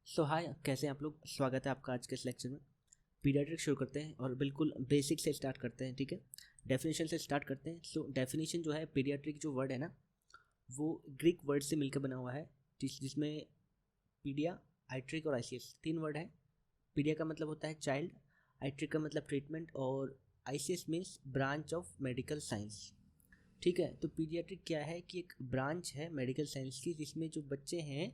सो हाय, कैसे हैं आप लोग। स्वागत है आपका आज के इस लेक्चर में। पीडियाट्रिक शुरू करते हैं और बिल्कुल बेसिक से स्टार्ट करते हैं। ठीक है, डेफिनेशन से स्टार्ट करते हैं। सो डेफिनेशन जो है, पीडियाट्रिक जो वर्ड है ना, वो ग्रीक वर्ड से मिलकर बना हुआ है, जिसमें पीडिया, आइट्रिक और आईसीएस तीन वर्ड है। पीडिया का मतलब होता है चाइल्ड, आइट्रिक का मतलब ट्रीटमेंट और ICS means branch of medical science. ठीक है, तो पीडियाट्रिक क्या है कि एक ब्रांच है मेडिकल साइंस की, जिसमें जो बच्चे हैं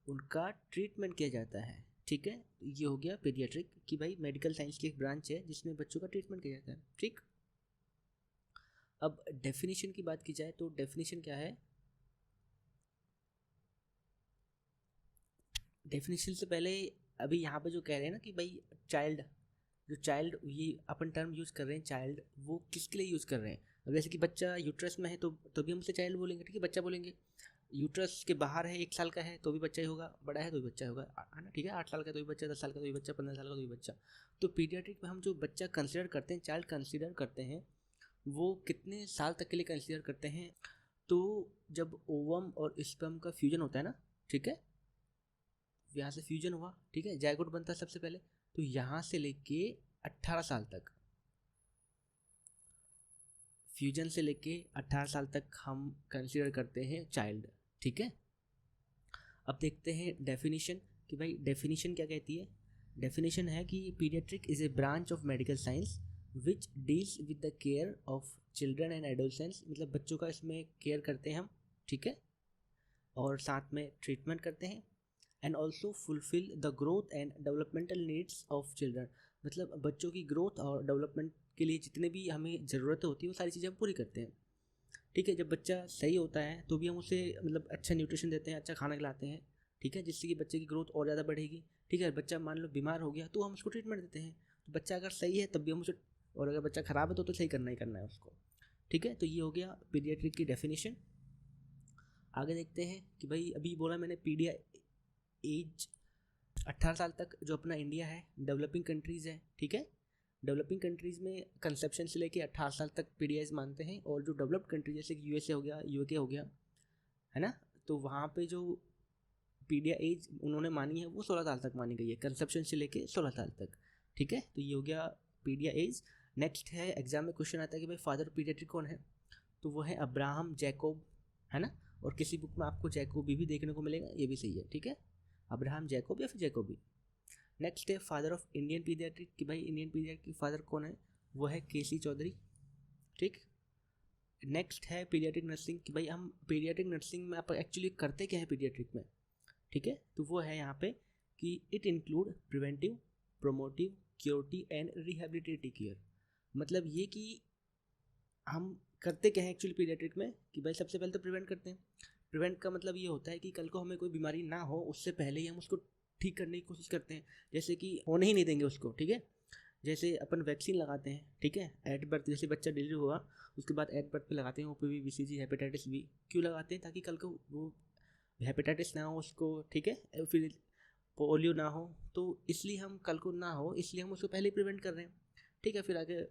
उनका ट्रीटमेंट किया जाता है। ठीक है, ये हो गया पीडियाट्रिक कि भाई मेडिकल साइंस की एक ब्रांच है जिसमें बच्चों का ट्रीटमेंट किया जाता है। ठीक, अब डेफिनेशन की बात की जाए तो डेफिनेशन क्या है। डेफिनेशन से पहले अभी यहाँ पे जो कह रहे हैं ना कि भाई चाइल्ड, जो चाइल्ड ये अपन टर्म यूज़ कर रहे हैं चाइल्ड, वो किसके लिए यूज़ कर रहे हैं। अब जैसे कि बच्चा यूट्रस में है तो भी हम उसे चाइल्ड बोलेंगे। ठीक है, बच्चा बोलेंगे। यूट्रस के बाहर है, 1 साल का है तो भी बच्चा ही होगा, बड़ा है तो भी बच्चा होगा, है ना। ठीक है, 8 साल का तो भी बच्चा, 10 साल का तो भी बच्चा, 15 साल का तो भी बच्चा। तो पीडियाट्रिक में हम जो बच्चा कंसिडर करते हैं, चाइल्ड कंसिडर करते हैं, वो कितने साल तक के लिए कंसिडर करते हैं। तो जब ओवम और स्पर्म का फ्यूजन होता है ना, ठीक है, यहाँ से फ्यूजन हुआ, ठीक है, जायगोट बनता है सबसे पहले, तो यहाँ से लेके 18 साल तक, फ्यूजन से लेके 18 साल तक हम कंसिडर करते हैं चाइल्ड। ठीक है, अब देखते हैं डेफिनेशन कि भाई डेफिनेशन क्या कहती है। डेफिनेशन है कि paediatric is a branch of medical science which deals with the care of children and adolescents, मतलब बच्चों का इसमें केयर करते हैं हम। ठीक है, और साथ में ट्रीटमेंट करते हैं। And also fulfil the growth and developmental needs of children, मतलब बच्चों की ग्रोथ और डेवलपमेंट के लिए जितने भी हमें ज़रूरत होती है वो सारी चीज़ें हम पूरी करते हैं। ठीक है, जब बच्चा सही होता है तो भी हम उसे मतलब अच्छा न्यूट्रिशन देते हैं, अच्छा खाना खिलाते हैं। ठीक है, जिससे कि बच्चे की ग्रोथ और ज़्यादा बढ़ेगी। ठीक है, बच्चा मान लो बीमार हो गया तो हम उसको ट्रीटमेंट देते हैं। तो बच्चा अगर सही है तब भी हम उसे, और अगर बच्चा ख़राब है तो सही करना ही करना है उसको। ठीक है, तो ये हो गया पीडियाट्रिक की डेफिनेशन। आगे देखते हैं कि भाई अभी बोला मैंने पीडिया एज 18 साल तक जो अपना इंडिया है, डेवलपिंग कंट्रीज़ है। ठीक है, डेवलपिंग कंट्रीज़ में कंसेप्शन से लेके 18 साल तक पीडीएस मानते हैं, और जो डेवलप्ड कंट्री जैसे कि यूएसए हो गया, यूके हो गया, है ना, तो वहाँ पे जो पीडिया एज उन्होंने मानी है वो 16 साल तक मानी गई है, कंसेप्शन से लेके 16 साल तक। ठीक है, तो ये हो गया पीडिया एज। नेक्स्ट है, एग्जाम में क्वेश्चन आता है कि भाई फादर पीडियाट्रिक कौन है, तो वो है अब्राहम जैकोब, है ना। और किसी बुक में आपको जैकोबी भी देखने को मिलेगा, ये भी सही है। ठीक है, अब्राहम जैकोब या फिर जैकोबी। नेक्स्ट है फादर ऑफ इंडियन पीडियाट्रिक कि भाई इंडियन पीडियाट्रिक फादर कौन है, वो है केसी चौधरी। ठीक, नेक्स्ट है पीडियाट्रिक नर्सिंग कि भाई हम पीडियाट्रिक नर्सिंग में आप एक्चुअली करते क्या है पीडियाट्रिक में। ठीक है, तो वो है यहाँ पे कि it include preventive, promotive, curative and rehabilitative care. मतलब ये कि हम करते क्या है एक्चुअली पीडियाट्रिक में कि भाई सबसे पहले तो प्रिवेंट करते हैं। प्रिवेंट का मतलब ये होता है कि कल को हमें कोई बीमारी ना हो उससे पहले ही हम उसको ठीक करने की कोशिश करते हैं, जैसे कि होने ही नहीं देंगे उसको। ठीक है, जैसे अपन वैक्सीन लगाते हैं, ठीक है, एट बर्थ, जैसे बच्चा डिलीवर हुआ उसके बाद एट बर्थ पे लगाते हैं ओपीवी, बीसीजी, हेपेटाइटिस बी। क्यों लगाते हैं, ताकि कल को वो हेपेटाइटिस ना हो उसको। ठीक है, फिर पोलियो ना हो, तो इसलिए हम कल को ना हो इसलिए हम उसको पहले ही प्रिवेंट कर रहे हैं। ठीक है, फिर आगे,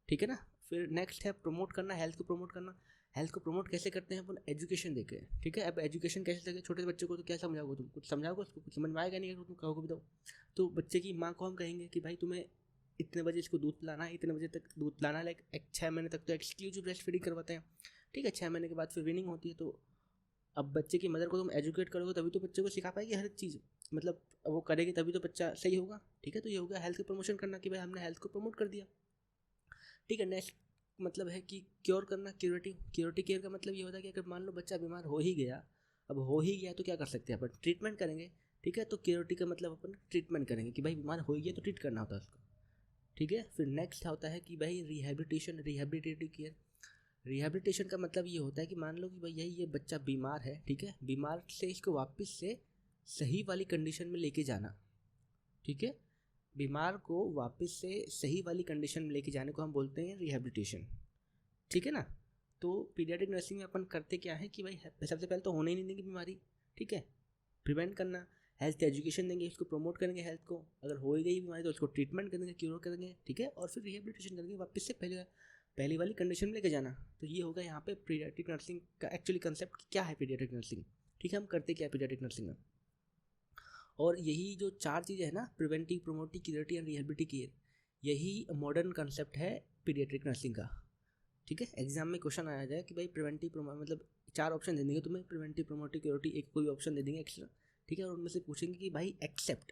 ठीक है ना। फिर नेक्स्ट है प्रमोट करना, हेल्थ को प्रमोट करना। हेल्थ को प्रमोट कैसे करते हैं अपन, एजुकेशन देके। ठीक है, अब एजुकेशन कैसे देखे, छोटे बच्चे को तो क्या समझाओगे तुम, कुछ समझाओगे उसको, कुछ समझ में आएगा नहीं, अगर तुम कहोगे भी तो बच्चे की माँ को हम कहेंगे कि भाई तुम्हें इतने बजे इसको दूध पिलाना है, इतने बजे तक दूध पिलाना है, लाइक 6 महीने तक तो एक्सक्लूसिव ब्रेस्ट फीडिंग करवाते हैं। ठीक है, 6 महीने के बाद फिर वीनिंग होती है। तो अब बच्चे की मदर को तुम एजुकेट करोगे तभी तो बच्चे को सिखा पाएगी हर चीज़, मतलब वो करेगी तभी तो बच्चा सही होगा। ठीक है, तो ये हो गया हेल्थ का प्रमोशन करना कि भाई हमने हेल्थ को प्रमोट कर दिया। ठीक है, नेक्स्ट मतलब है कि क्योर करना, क्योरिटी केयर का मतलब ये होता है कि अगर मान लो बच्चा बीमार हो ही गया, अब हो ही गया तो क्या कर सकते हैं अपन, ट्रीटमेंट करेंगे। ठीक है, तो क्योरिटी का मतलब अपन ट्रीटमेंट करेंगे कि भाई बीमार हो ही गया तो ट्रीट करना होता है उसको। ठीक है, फिर नेक्स्ट होता है कि भाई रिहेबिलिटेशन, रिहेबिलिटेटिव केयर। रिहेबिलिटेशन का मतलब ये होता है कि मान लो कि भाई ये बच्चा बीमार है, ठीक है, बीमार से इसको वापस से सही वाली कंडीशन में लेके जाना। ठीक है, बीमार को वापस से सही वाली कंडीशन में लेके जाने को हम बोलते हैं रिहेबिलिटेशन। ठीक है ना, तो पीडियाट्रिक नर्सिंग में अपन करते क्या है कि भाई सबसे पहले तो होने ही नहीं देंगे बीमारी। ठीक है, प्रिवेंट करना, हेल्थ एजुकेशन देंगे, इसको प्रमोट करेंगे हेल्थ को, अगर हो ही गई बीमारी तो उसको ट्रीटमेंट करेंगे, क्योर करेंगे। ठीक है, और फिर रिहेबिलिटेशन करेंगे, वापस से पहली वाली कंडीशन में लेके जाना। तो ये होगा यहाँ पे पीडियाट्रिक नर्सिंग का एक्चुअली कंसेप्ट क्या है पीडियाट्रिक नर्सिंग। ठीक है, हम करते क्या है पीडियाट्रिक नर्सिंग में। और यही जो 4 चीज़ें हैं ना, preventive, promotive, curative and rehabilitative care, यही मॉडर्न कंसेप्ट है पीडियाट्रिक नर्सिंग का। ठीक है, एग्जाम में क्वेश्चन आया जाए कि भाई प्रिवेंटिव मतलब 4 ऑप्शन दे देंगे तुम्हें, प्रिवेंटिव, प्रोमोटिव, क्यूरेटिव, एक कोई ऑप्शन दे देंगे एक्स्ट्रा। ठीक है, और उनमें से पूछेंगे कि भाई एक्सेप्ट,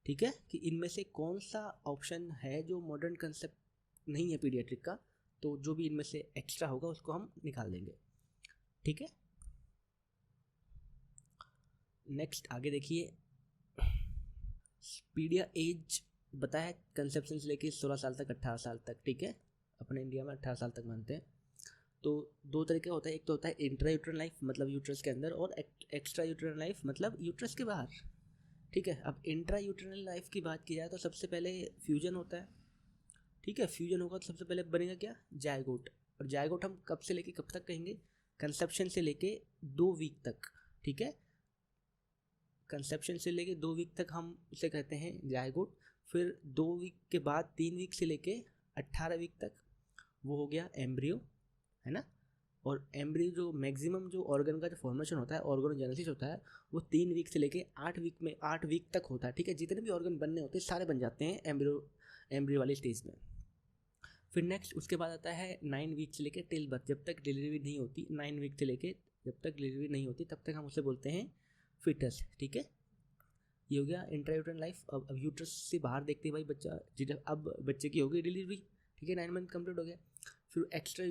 ठीक है, कि इनमें से कौन सा ऑप्शन है जो मॉडर्न कंसेप्ट नहीं है पीडियाट्रिक का, तो जो भी इनमें से एक्स्ट्रा होगा उसको हम निकाल देंगे। ठीक है, नेक्स्ट आगे देखिए, पीडिया एज बताया कंसेप्शन से लेके 16 साल तक 18 साल तक। ठीक है, अपने इंडिया में 18 साल तक मानते हैं। तो 2 तरीके होता है, एक तो होता है इंट्रा यूट्रन लाइफ मतलब यूट्रस के अंदर, और एक्स्ट्रा यूट्रन लाइफ मतलब यूट्रस के बाहर। ठीक है, अब इंट्रा यूट्रनल लाइफ की बात की जाए तो सबसे पहले फ्यूजन होता है। ठीक है, फ्यूजन होगा तो सबसे पहले बनेगा क्या, जायगोट। और जायगोट हम कब से लेके कब तक कहेंगे, कंसेप्शन से लेके 2 वीक तक। ठीक है, कंसेप्शन से लेके 2 वीक तक हम उसे कहते हैं जायगोट। फिर 2 वीक के बाद 3 वीक से लेके 18 वीक तक वो हो गया एम्ब्रियो, है ना। और एम्ब्रियो जो मैक्सिमम जो ऑर्गन का जो फॉर्मेशन होता है, ऑर्गनोजेनेसिस होता है, वो 3 वीक से लेके 8 वीक तक होता है। ठीक है, जितने भी ऑर्गन बनने होते हैं सारे बन जाते हैं एम्ब्रियो वाली स्टेज में। फिर नेक्स्ट उसके बाद आता है 9 वीक से लेके टिल बर्थ, जब तक डिलीवरी नहीं होती, 9 वीक से लेके जब तक डिलीवरी नहीं होती तब तक हम उसे बोलते हैं फिटस। ठीक है, ये हो गया इंट्रायूट्रन लाइफ। अब यूट्रस से बाहर देखते हैं भाई बच्चा, अब बच्चे की हो गई डिलीवरी। ठीक है, 9 मंथ कंप्लीट हो गया। फिर एक्स्ट्रा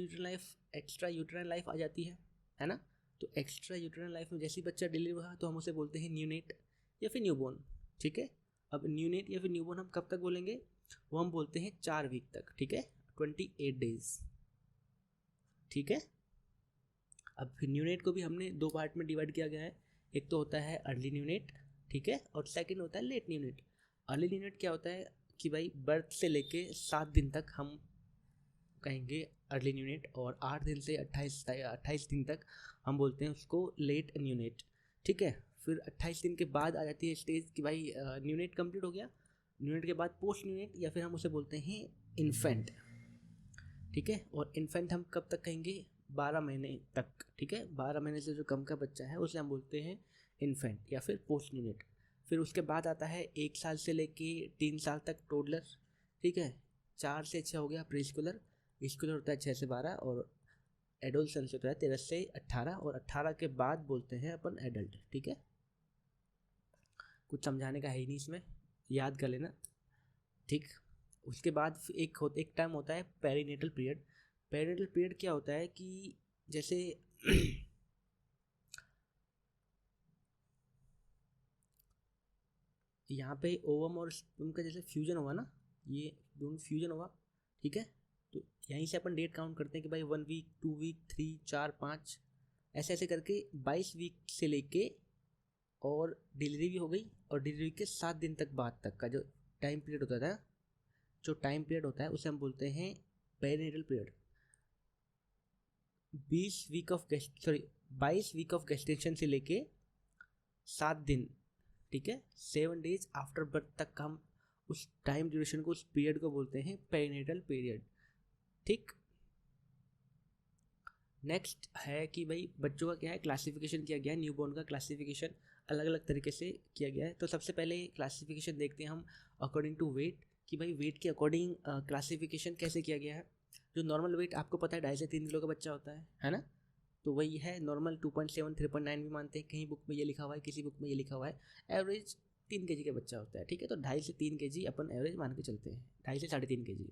यूट्रन लाइफ आ जाती है ना। तो एक्स्ट्रा यूट्रन लाइफ में जैसे ही बच्चा डिलीवर हुआ तो हम उसे बोलते हैं न्यूनेट या फिर न्यूबॉर्न। ठीक है, अब न्यूनेट या फिर न्यूबॉर्न हम कब तक बोलेंगे, वो हम बोलते हैं 4 वीक तक। ठीक है, 28 डेज। ठीक है, अब फिर न्यूनेट को भी हमने 2 पार्ट में डिवाइड किया गया है, एक तो होता है अर्ली न्यूनेट, ठीक है, और सेकंड होता है लेट न्यूनेट। अर्ली न्यूनेट क्या होता है कि भाई बर्थ से लेके 7 दिन तक हम कहेंगे अर्ली न्यूनेट, और 8 दिन से 28 दिन तक हम बोलते हैं उसको लेट न्यूनेट। ठीक है, फिर 28 दिन के बाद आ जाती है स्टेज कि भाई न्यूनेट कंप्लीट हो गया। न्यूनेट के बाद पोस्ट न्यूनेट या फिर हम उसे बोलते हैं इन्फेंट। ठीक है, और इन्फेंट हम कब तक कहेंगे, 12 महीने तक। ठीक है, 12 महीने से जो कम का बच्चा है उसे हम बोलते हैं इन्फेंट या फिर पोस्ट न्यूनेट। फिर उसके बाद आता है 1 साल से लेके 3 साल तक टोडलर। ठीक है, 4 से 6 हो गया प्री स्कूलर, स्कूलर होता है 6 से 12, और एडोलसेंस होता है 13 से 18, और 18 के बाद बोलते हैं अपन एडल्ट। ठीक है, कुछ समझाने का है ही नहीं इसमें, याद कर लेना। ठीक, उसके बाद एक टाइम होता है पेरीनेटल पीरियड। पेरीनेटल पीरियड क्या होता है कि जैसे यहाँ पे ओवम और स्पर्म का जैसे फ्यूजन हुआ ना, ये दोनों फ्यूजन हुआ। ठीक है, तो यहीं से अपन डेट काउंट करते हैं कि भाई 1 वीक, 2 वीक, 3, 4, 5, ऐसे ऐसे करके 22 वीक से लेके और डिलीवरी भी हो गई, और डिलीवरी के 7 दिन तक बाद तक का जो टाइम पीरियड होता था, जो टाइम पीरियड होता है उसे हम बोलते हैं perinatal period. 22 week of gestation से लेके 7 दिन, ठीक है, 7 डेज आफ्टर बर्थ तक का हम उस टाइम ड्यूरेशन को, उस पीरियड को बोलते हैं पेरीनेटल पीरियड। ठीक, नेक्स्ट है कि भाई बच्चों का क्या है, क्लासिफिकेशन किया गया है, न्यूबॉर्न का क्लासिफिकेशन अलग अलग तरीके से किया गया है। तो सबसे पहले क्लासिफिकेशन देखते हैं हम अकॉर्डिंग टू वेट, कि भाई वेट के अकॉर्डिंग क्लासिफिकेशन कैसे किया गया है। जो नॉर्मल वेट आपको पता है 2.5 से 3 किलो का बच्चा होता है ना, तो वही है नॉर्मल। 2.7, 3.9 भी मानते हैं, कहीं बुक में ये लिखा हुआ है, किसी बुक में ये लिखा हुआ है। एवरेज 3 kg का बच्चा होता है। ठीक है, तो 2.5 से 3 kg अपन एवरेज मान के चलते हैं, 2.5 से 3.5 kg।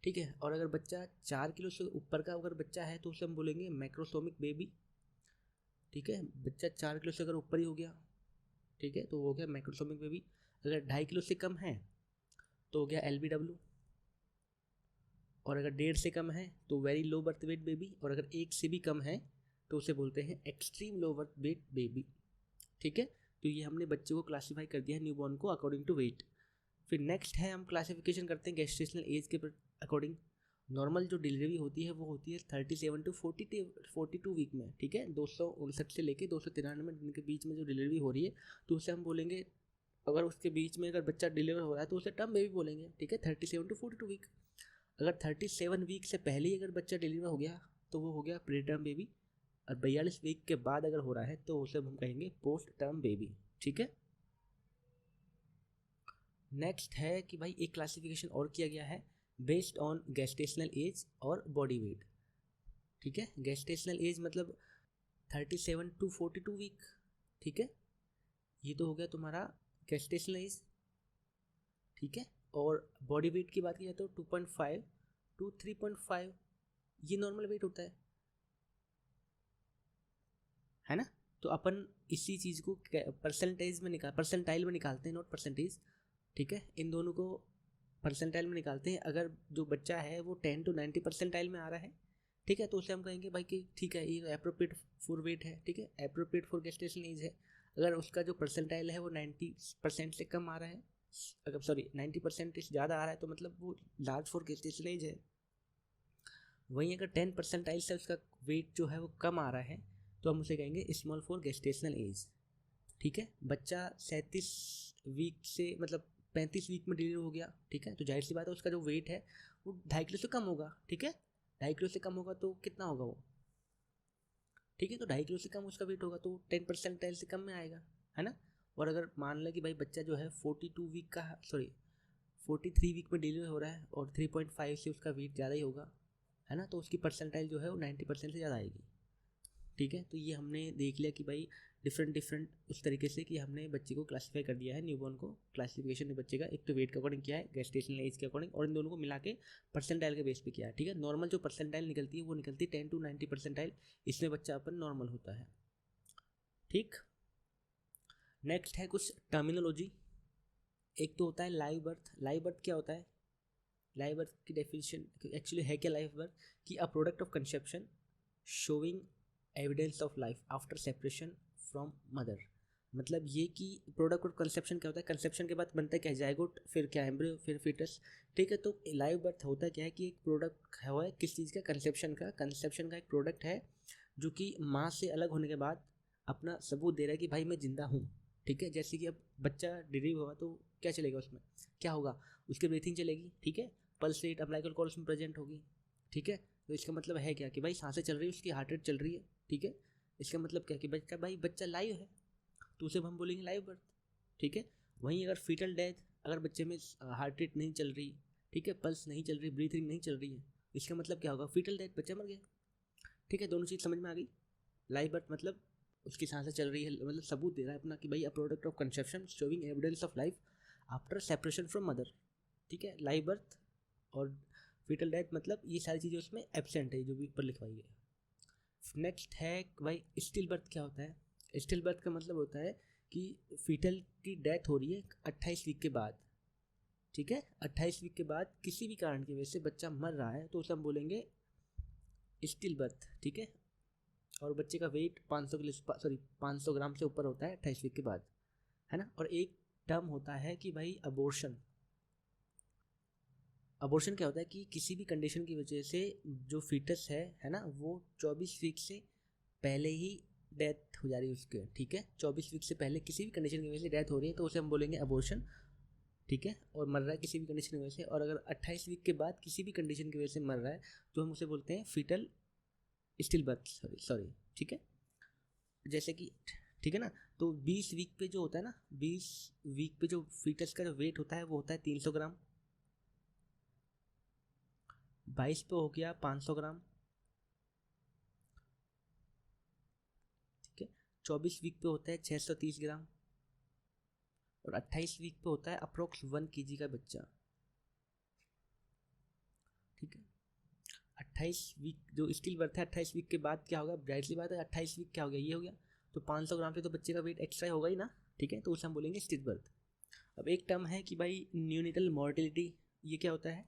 ठीक है, और अगर बच्चा 4 किलो से ऊपर का अगर बच्चा है तो उसे हम बोलेंगे मैक्रोसोमिक बेबी। ठीक है, बच्चा 4 किलो से अगर ऊपर ही हो गया, ठीक है, तो वो हो गया मैक्रोसोमिक बेबी। अगर 2.5 किलो से कम है तो हो गया LBW, और अगर 1.5 से कम है तो very low birth weight baby, और अगर 1 से भी कम है तो उसे बोलते हैं extreme low birth weight baby. ठीक है, तो ये हमने बच्चे को क्लासीफाई कर दिया है न्यूबॉर्न को अकॉर्डिंग टू वेट। फिर नेक्स्ट है हम क्लासिफिकेशन करते हैं गेस्टेशनल एज के अकॉर्डिंग। नॉर्मल जो डिलीवरी होती है वो होती है 37 टू 42 वीक में। ठीक है, 259 से लेके 293 दिन के बीच में जो डिलीवरी हो रही है तो उसे हम बोलेंगे, अगर उसके बीच में अगर बच्चा डिलीवर हो रहा है तो उसे टर्म बेबी बोलेंगे। ठीक है, 37 टू 42 वीक। अगर 37 वीक से पहले ही अगर बच्चा डिलीवर हो गया तो वो हो गया प्री टर्म बेबी, और 42 वीक के बाद अगर हो रहा है तो उसे हम कहेंगे पोस्ट टर्म बेबी। ठीक है, नेक्स्ट है कि भाई एक क्लासिफिकेशन और किया गया है बेस्ड ऑन गेस्टेशनल एज और बॉडी वेट। ठीक है, गेस्टेशनल एज मतलब 37 to 42 वीक। ठीक है, ये तो हो गया तुम्हारा गेस्टेशनल एज। ठीक है, और बॉडी वेट की बात की जाए तो 2.5 to 3.5 ये नॉर्मल वेट होता है ना। तो अपन इसी चीज़ को परसेंटाइल में निकालते हैं, नॉट परसेंटेज। ठीक है, इन दोनों को परसेंटाइल में निकालते हैं। अगर जो बच्चा है वो 10 to 90 परसेंटाइल में आ रहा है, ठीक है, तो उसे हम कहेंगे भाई कि ठीक है ये अप्रोप्रिएट फॉर वेट है, ठीक है, अप्रोप्रिएट फॉर गेस्टेशनल एज है। अगर उसका जो परसेंटाइल है वो 90% से कम आ रहा है, अगर 90% से ज़्यादा आ रहा है, तो मतलब वो लार्ज फॉर गेस्टेशनल एज है। वहीं अगर 10 परसेंटाइल से उसका वेट जो है वो कम आ रहा है, तो हम उसे कहेंगे स्मॉल फॉर गेस्टेशनल एज। ठीक है, बच्चा 37 वीक से मतलब 35 वीक में डिलीवर हो गया, ठीक है, तो जाहिर सी बात है उसका जो वेट है वो 2.5 किलो से कम होगा। ठीक है, 2.5 किलो से कम होगा तो कितना होगा वो, ठीक है, तो 2.5 किलो से कम उसका वेट होगा तो 10 परसेंटाइल से कम में आएगा, है ना। और अगर मान लें कि भाई बच्चा जो है 43 वीक में डिलीवर हो रहा है और 3.5 से उसका वेट ज़्यादा ही होगा, है ना, तो उसकी परसेंटाइल जो है वो 90% से ज़्यादा आएगी। ठीक है, तो ये हमने देख लिया कि भाई डिफरेंट उस तरीके से कि हमने बच्चे को क्लासीफाई कर दिया है, न्यूबॉर्न को क्लासिफिकेशन बच्चे का एक तो वेट के अकॉर्डिंग किया है, गेस्टेशनल एज के अकॉर्डिंग, और इन दोनों को मिला के परसेंटाइल के बेस पे किया है। ठीक है, नॉर्मल जो परसेंटाइल निकलती है वो निकलती है 10 to 90 परसेंटाइल, इसमें बच्चा अपन नॉर्मल होता है। ठीक, नेक्स्ट है कुछ टर्मिनोलॉजी। एक तो होता है लाइव बर्थ। लाइव बर्थ क्या होता है, लाइव बर्थ की डेफिनेशन एक्चुअली है क्या, लाइव बर्थ कि a product of conception showing evidence of life after separation from mother. मतलब ये कि प्रोडक्ट ऑफ कंसेप्शन क्या होता है, कंसेप्शन के बाद बनता है क्या, जाइगोट, फिर क्या एम्ब्रियो, फिर फीटस। ठीक है, तो लाइव बर्थ होता क्या है कि एक प्रोडक्ट है किस चीज़ का, कंसेप्शन का एक प्रोडक्ट है जो कि माँ से अलग होने के बाद अपना सबूत दे रहा है कि भाई मैं जिंदा हूँ। ठीक है, जैसे कि अब बच्चा डिलीवर हुआ तो क्या चलेगा उसमें, क्या होगा, उसकी ब्रीथिंग चलेगी, ठीक है, पल्स रेट अम्बिलिकल कॉर्ड उसमें प्रेजेंट होगी। ठीक है, तो इसका मतलब है क्या कि भाई सांसें चल रही है, उसकी हार्ट रेट चल रही है। ठीक है, इसका मतलब क्या कि बच्चा लाइव है, तो उसे हम बोलेंगे लाइव बर्थ। ठीक है, वहीं अगर फीटल डेथ, अगर बच्चे में हार्ट रेट नहीं चल रही, ठीक है, पल्स नहीं चल रही, ब्रीथिंग नहीं चल रही है, इसका मतलब क्या होगा, फीटल डेथ, बच्चा मर गया। ठीक है, दोनों चीज़ समझ में आ गई। लाइव बर्थ मतलब उसकी सांसें चल रही है, मतलब सबूत दे रहा है अपना कि भाई a product of conception showing evidence of life after separation from mother. ठीक है, लाइव बर्थ और फीटल डेथ मतलब ये सारी चीज़ें उसमें एब्सेंट है जो भी ऊपर लिखवाई है। नेक्स्ट है भाई स्टिल बर्थ क्या होता है। स्टिल बर्थ का मतलब होता है कि फीटल की डेथ हो रही है 28 वीक के बाद। ठीक है, 28 वीक के बाद किसी भी कारण की वजह से बच्चा मर रहा है तो उसे हम बोलेंगे स्टिल बर्थ। ठीक है, और बच्चे का वेट 500 ग्राम से ऊपर होता है 28 वीक के बाद, है ना। और एक टर्म होता है कि भाई अबॉर्शन। अबॉर्शन क्या होता है कि किसी भी कंडीशन की वजह से जो फीटस है ना, वो 24 वीक से पहले ही डेथ हो जा रही है उसके। ठीक है, 24 वीक से पहले किसी भी कंडीशन की वजह से डेथ हो रही है तो उसे हम बोलेंगे अबॉर्शन। ठीक है, और मर रहा है किसी भी कंडीशन की वजह से, और अगर 28 वीक के बाद किसी भी कंडीशन की वजह से मर रहा है तो हम उसे बोलते हैं फीटल स्टिल बर्थ, सॉरी। ठीक है, जैसे कि ठीक है ना, तो 20 वीक पे जो होता है ना, 20 वीक पे जो फीटस का जो वेट होता है वो होता है 300 ग्राम। 22 पे हो गया 500 ग्राम। ठीक है, 24 वीक पे होता है 630 ग्राम, और 28 वीक पे होता है अप्रोक्स 1 kg का बच्चा। ठीक है, 28 वीक जो स्टिल बर्थ है, 28 वीक के बाद क्या होगा, जाहिर सी बात है 28 वीक क्या हो गया, ये हो गया, तो 500 ग्राम से तो बच्चे का वेट एक्स्ट्रा होगा ही ना। ठीक है, तो उसे हम बोलेंगे स्टिल बर्थ। अब एक टर्म है कि भाई न्यूनेटल मॉर्टिलिटी, ये क्या होता है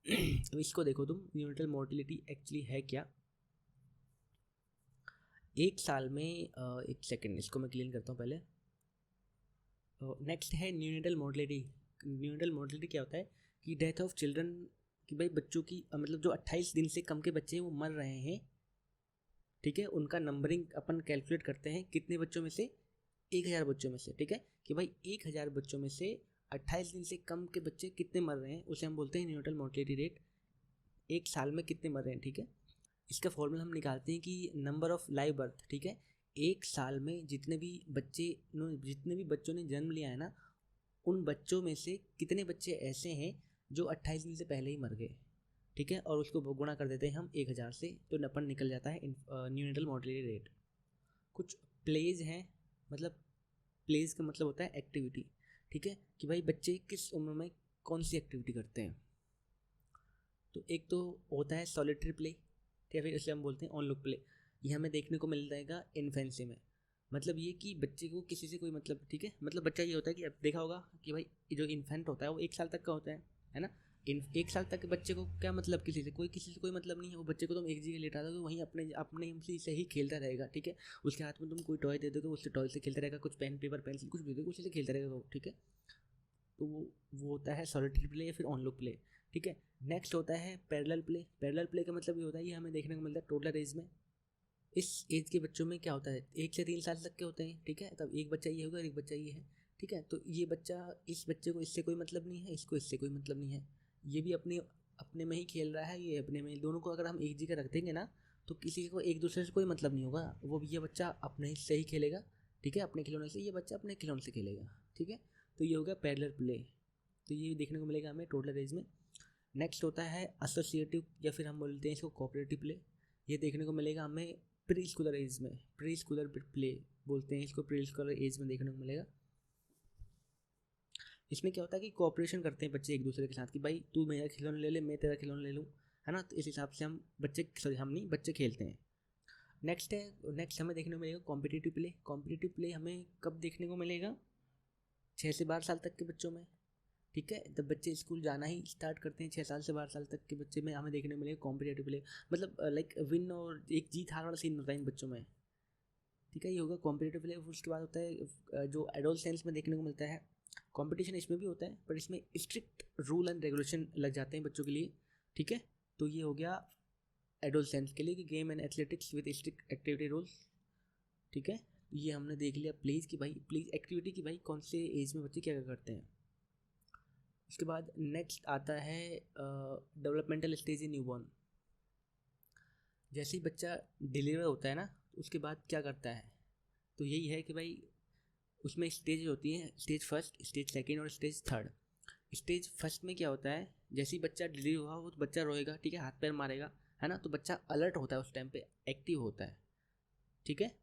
अब इसको देखो तुम, न्यूनेटल मॉर्टिलिटी एक्चुअली है क्या। एक साल में एक सेकेंड इसको मैं क्लीन करता हूँ पहले। नेक्स्ट है न्यूनेटल मॉर्टिलिटी। न्यूनेटल मॉर्टिलिटी क्या होता है कि डेथ ऑफ चिल्ड्रन, कि भाई बच्चों की मतलब जो 28 दिन से कम के बच्चे हैं वो मर रहे हैं। ठीक है, उनका नंबरिंग अपन कैलकुलेट करते हैं कितने बच्चों में से, 1000 बच्चों में से। ठीक है, कि भाई 1000 बच्चों में से 28 दिन से कम के बच्चे कितने मर रहे हैं, उसे हम बोलते हैं न्यूनेटल मॉर्टिलिटी रेट, एक साल में कितने मर रहे हैं। ठीक है, इसका फॉर्मूला हम निकालते हैं कि नंबर ऑफ लाइव बर्थ। ठीक है, एक साल में जितने भी बच्चों ने जन्म लिया है ना, उन बच्चों में से कितने बच्चे ऐसे हैं जो 28 दिन से पहले ही मर गए, ठीक है, और उसको गुणा कर देते हैं हम 1000 से, तो नपन निकल जाता है न्यूनेटल मोर्टेलिटी रेट। कुछ प्लेज हैं, मतलब प्लेज का मतलब होता है एक्टिविटी, ठीक है, कि भाई बच्चे किस उम्र में कौन सी एक्टिविटी करते हैं। तो एक तो होता है सॉलिटरी प्ले, या फिर इसे हम बोलते हैं ऑन लुक प्ले। ये हमें देखने को मिल जाएगा इन्फेंसी में। मतलब ये कि बच्चे को किसी से कोई मतलब, ठीक है, मतलब बच्चा ये होता है कि अब देखा होगा कि भाई जो इन्फेंट होता है वो 1 साल तक का होता है ना। 1 साल तक के बच्चे को क्या मतलब, किसी से कोई मतलब नहीं है। वो बच्चे को तुम एक जगह लेटा दोगे, वहीं अपने अपने से ही खेलता रहेगा, ठीक है। उसके हाथ में तुम कोई टॉय दे दोगे, उससे टॉय से खेलता रहेगा, कुछ पेन पेपर पेंसिल कुछ भी दोगे उसी से खेलता रहेगा वो, ठीक है। तो वो होता है सॉलिटरी प्ले या फिर ऑन लुक प्ले, ठीक है। नेक्स्ट होता है पैरेलल प्ले। पैरेलल प्ले का मतलब ये होता है, ये हमें देखने को मिलता है टोटल एज में। इस एज के बच्चों में क्या होता है, 1 से 3 साल तक के होते हैं, ठीक है। तब एक बच्चा ये होगा और एक बच्चा ये है, ठीक है। तो ये बच्चा, इस बच्चे को इससे कोई मतलब नहीं है, इसको इससे कोई मतलब नहीं है। ये भी अपने अपने में ही खेल रहा है, ये अपने में। दोनों को अगर हम एक जगह रख देंगे ना, तो किसी को एक दूसरे से कोई मतलब नहीं होगा। वो ये बच्चा अपने से ही खेलेगा, ठीक है, अपने खिलौने से, ये बच्चा अपने खिलौने से खेलेगा, ठीक है। तो ये हो गया पैरेलल प्ले। तो ये देखने को मिलेगा हमें टोटल एज में। नेक्स्ट होता है एसोसिएटिव, या फिर हम बोलते हैं इसको कोऑपरेटिव प्ले। ये देखने को मिलेगा हमें प्री स्कूलर एज में। प्री स्कूलर प्ले बोलते हैं इसको, प्री स्कूलर एज में देखने को मिलेगा। इसमें क्या होता है कि कोऑपरेशन करते हैं बच्चे एक दूसरे के साथ, कि भाई तू मेरा खिलौना ले ले, मैं तेरा खिलौना ले लूँ, है ना। तो इस हिसाब से हम बच्चे, सॉरी हम नहीं, बच्चे खेलते हैं। नेक्स्ट हमें देखने को मिलेगा कॉम्पिटिटिव प्ले। कॉम्पिटिटिव प्ले हमें कब देखने को मिलेगा, 6 से 12 साल तक के बच्चों में, ठीक है। जब बच्चे स्कूल जाना ही स्टार्ट करते हैं, 6 साल से 12 साल तक के बच्चे में हमें देखने को मिलेगा कॉम्पिटेटिव प्ले। मतलब लाइक विन और एक जीत हार वाला सीन होता है इन बच्चों में, ठीक है। ये होगा कॉम्पिटेटिव प्ले। उसके बाद होता है जो एडोलसेंस में देखने को मिलता है कंपटीशन। इसमें भी होता है, पर इसमें स्ट्रिक्ट रूल एंड रेगुलेशन लग जाते हैं बच्चों के लिए, ठीक है। तो ये हो गया एडोलसेंस के लिए कि game and athletics with strict activity rules, ठीक है। ये हमने देख लिया प्लीज़ कि भाई प्लीज़ एक्टिविटी की भाई कौन से एज में बच्चे क्या क्या करते हैं। उसके बाद नेक्स्ट आता है डेवलपमेंटल स्टेज इन न्यूबॉर्न। जैसे ही बच्चा डिलीवर होता है ना, उसके बाद क्या करता है, तो यही है कि भाई उसमें स्टेज होती हैं, स्टेज फर्स्ट, स्टेज सेकंड और स्टेज थर्ड। स्टेज फर्स्ट में क्या होता है, जैसे ही बच्चा डिलीवर हुआ वो तो बच्चा रोएगा, ठीक है, हाथ पैर मारेगा, है ना। तो बच्चा अलर्ट होता है उस टाइम पे, एक्टिव होता है, ठीक है।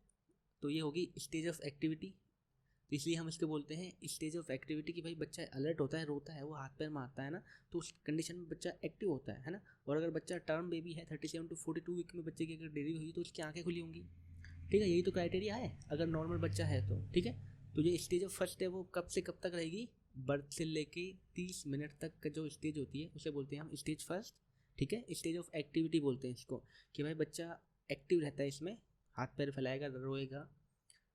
तो ये होगी स्टेज ऑफ एक्टिविटी। तो इसलिए हम इसको बोलते हैं स्टेज ऑफ एक्टिविटी, कि भाई बच्चा अलर्ट होता है, रोता है, वो हाथ पैर मारता है ना, तो उस कंडीशन में बच्चा एक्टिव होता है ना। और अगर बच्चा टर्म बेबी है, 37 to 42 वीक में बच्चे की अगर डिलीवरी हुई तो उसकी आंखें खुली होंगी, ठीक है। यही तो क्राइटेरिया है अगर नॉर्मल बच्चा है तो, ठीक है। तो जो स्टेज ऑफ फर्स्ट है वो कब से कब तक रहेगी, बर्थ से लेके 30 मिनट तक का जो स्टेज होती है उसे बोलते हैं हम स्टेज फर्स्ट, ठीक है। स्टेज ऑफ एक्टिविटी बोलते हैं इसको, कि भाई बच्चा एक्टिव रहता है इसमें, हाथ पैर फैलाएगा, रोएगा,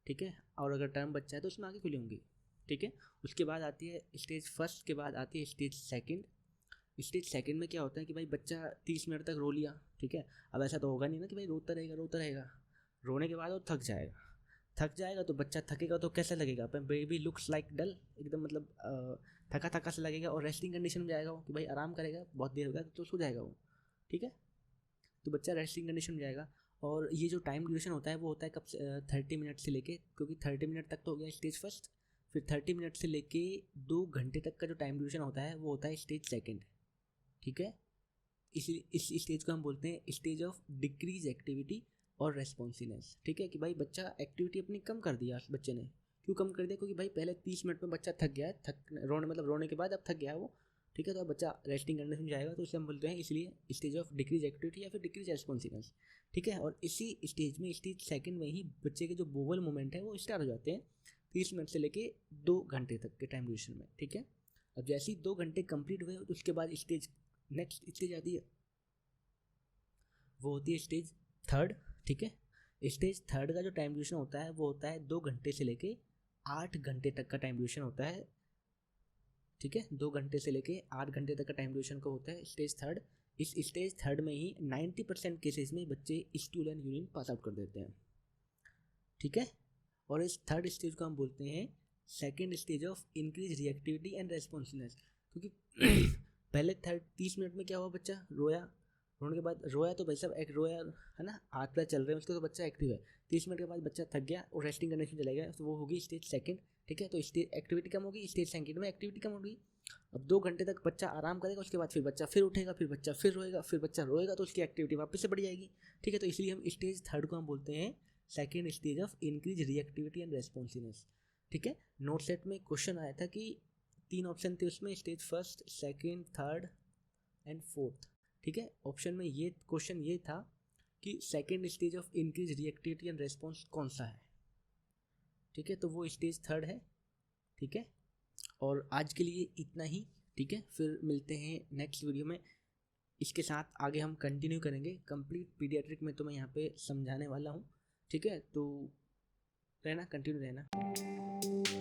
ठीक है। और अगर टर्म बच्चा है तो उसमें आगे खुली होंगी, ठीक है। उसके बाद आती है स्टेज फर्स्ट के बाद आती है स्टेज सेकंड। स्टेज सेकंड में क्या होता है कि भाई बच्चा 30 मिनट तक रो लिया, ठीक है। अब ऐसा तो होगा नहीं ना कि भाई रोता रहेगा। रोने के बाद वो थक जाएगा तो बच्चा थकेगा तो कैसा लगेगा, बेबी लुक्स लाइक डल, एकदम मतलब थका थका सा लगेगा, और रेस्टिंग कंडीशन में जाएगा वो, कि भाई आराम करेगा, बहुत देर हो गया तो सो जाएगा वो, ठीक है। तो बच्चा रेस्टिंग कंडीशन में जाएगा। और ये जो टाइम ड्यूरेशन होता है वो होता है कब से, 30 मिनट से लेके, क्योंकि 30 मिनट तक तो हो गया स्टेज फर्स्ट, फिर 30 मिनट से लेके 2 घंटे तक का जो टाइम ड्यूरेशन होता है वो होता है स्टेज सेकंड, ठीक है। इस स्टेज को हम बोलते हैं स्टेज ऑफ डिक्रीज एक्टिविटी और रेस्पॉन्सिवनेस, ठीक है। कि भाई बच्चा एक्टिविटी अपनी कम कर दिया, बच्चे ने क्यों कम कर दिया, क्योंकि भाई पहले 30 मिनट में बच्चा थक गया है, रोने के बाद अब थक गया है वो, ठीक है। तो अब बच्चा रेस्टिंग कंडीशन में जाएगा, तो उसे हम बोलते हैं इसलिए स्टेज ऑफ डिक्रीज एक्टिविटी या फिर डिक्रीज रेस्पॉन्सिवनेस, ठीक है। और इसी स्टेज में, स्टेज सेकंड में ही बच्चे के जो बोवल मूवमेंट है वो स्टार्ट हो जाते हैं 30 मिनट से लेके 2 घंटे तक के टाइम ड्यूरेशन में, ठीक है। अब जैसे ही 2 घंटे कंप्लीट हुए उसके बाद नेक्स्ट स्टेज आती है, वो होती है स्टेज थर्ड, ठीक है। स्टेज थर्ड का जो टाइम ड्यूरेशन होता है वो होता है 2 घंटे से लेके 8 घंटे तक का टाइम ड्यूरेशन होता है, ठीक है। 2 घंटे से लेके 8 घंटे तक का टाइम ड्यूरेशन का होता है स्टेज थर्ड। इस स्टेज थर्ड में ही 90% केसेस में बच्चे stool and urine pass out कर देते हैं, ठीक है। और इस थर्ड स्टेज को हम बोलते हैं second stage of increase reactivity and responsiveness, क्योंकि पहले 30 मिनट में क्या हुआ, बच्चा रोने के बाद रोया तो भाई साहब एक रोया, है ना, हाथ पैर चल रहे हैं उसके, तो बच्चा एक्टिव है। 30 मिनट के बाद बच्चा थक गया और रेस्टिंग कंडीशन चला गया, तो वो होगी स्टेज सेकंड, ठीक है। तो स्टेज एक्टिविटी कम होगी, स्टेज सेकंड में एक्टिविटी कम होगी। अब 2 घंटे तक बच्चा आराम करेगा, उसके बाद फिर बच्चा फिर उठेगा, फिर बच्चा फिर रोएगा, फिर बच्चा रोएगा, तो उसकी एक्टिविटी वापस से बढ़ जाएगी, ठीक है। तो इसलिए हम स्टेज थर्ड को हम बोलते हैं second stage of increase reactivity and responsiveness, ठीक है। नोट सेट में क्वेश्चन आया था कि 3 ऑप्शन थे उसमें, stage first, second, third and fourth, ठीक है। ऑप्शन में ये क्वेश्चन ये था कि second stage of increase reactivity and response कौन सा है, ठीक है। तो वो स्टेज थर्ड है, ठीक है। और आज के लिए इतना ही, ठीक है। फिर मिलते हैं नेक्स्ट वीडियो में। इसके साथ आगे हम कंटिन्यू करेंगे, कंप्लीट पीडियाट्रिक में तो मैं यहाँ पे समझाने वाला हूँ, ठीक है। तो रहना, कंटिन्यू रहना।